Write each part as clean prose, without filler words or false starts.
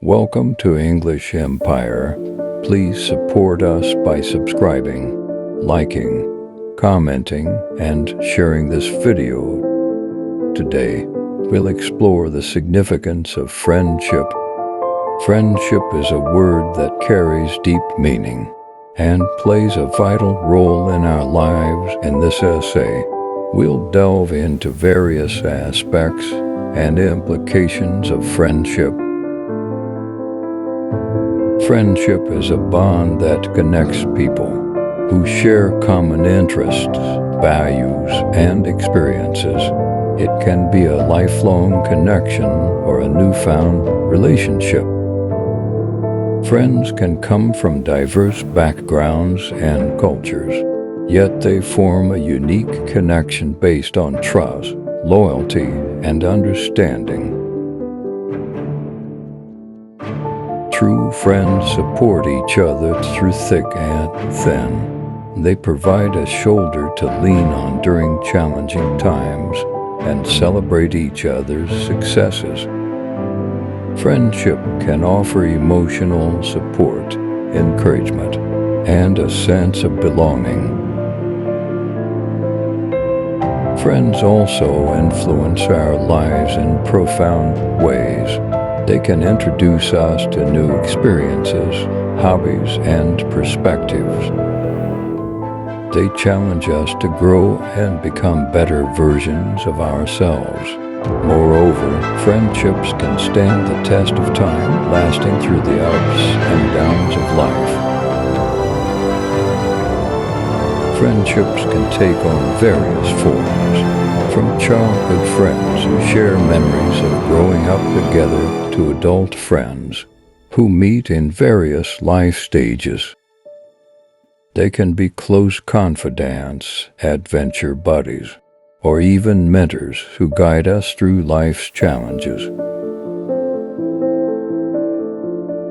Welcome to English Empire. Please support us by subscribing, liking, commenting, and sharing this video. Today, we'll explore the significance of friendship. Friendship is a word that carries deep meaning and plays a vital role in our lives. In this essay, we'll delve into various aspects and implications of friendship. Friendship is a bond that connects people who share common interests, values, and experiences. It can be a lifelong connection or a newfound relationship. Friends can come from diverse backgrounds and cultures, yet they form a unique connection based on trust, loyalty, and understanding. True friends support each other through thick and thin. They provide a shoulder to lean on during challenging times and celebrate each other's successes. Friendship can offer emotional support, encouragement, and a sense of belonging. Friends also influence our lives in profound ways. They can introduce us to new experiences, hobbies, and perspectives. They challenge us to grow and become better versions of ourselves. Moreover, friendships can stand the test of time, lasting through the ups and downs of life. Friendships can take on various forms, from childhood friends who share memories of growing up together to adult friends who meet in various life stages. They can be close confidants, adventure buddies, or even mentors who guide us through life's challenges.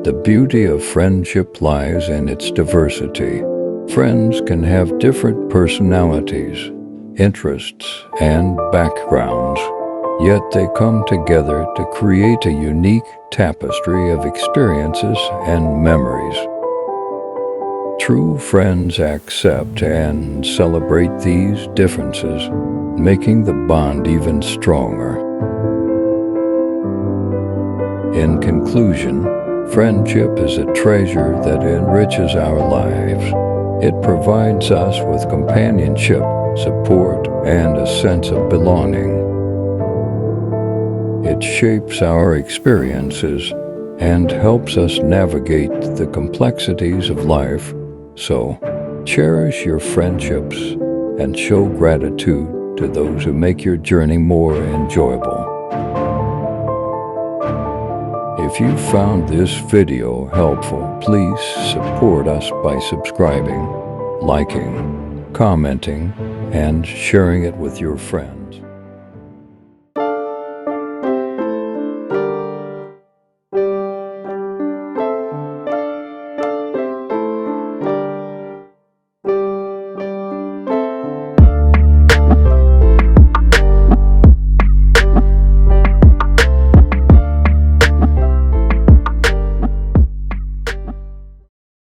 The beauty of friendship lies in its diversity. Friends can have different personalities, interests, and backgrounds, yet they come together to create a unique tapestry of experiences and memories. True friends accept and celebrate these differences, making the bond even stronger. In conclusion, friendship is a treasure that enriches our lives. It provides us with companionship, support, and a sense of belonging. It shapes our experiences and helps us navigate the complexities of life. So, cherish your friendships and show gratitude to those who make your journey more enjoyable. If you found this video helpful, please support us by subscribing, liking, commenting, and sharing it with your friends.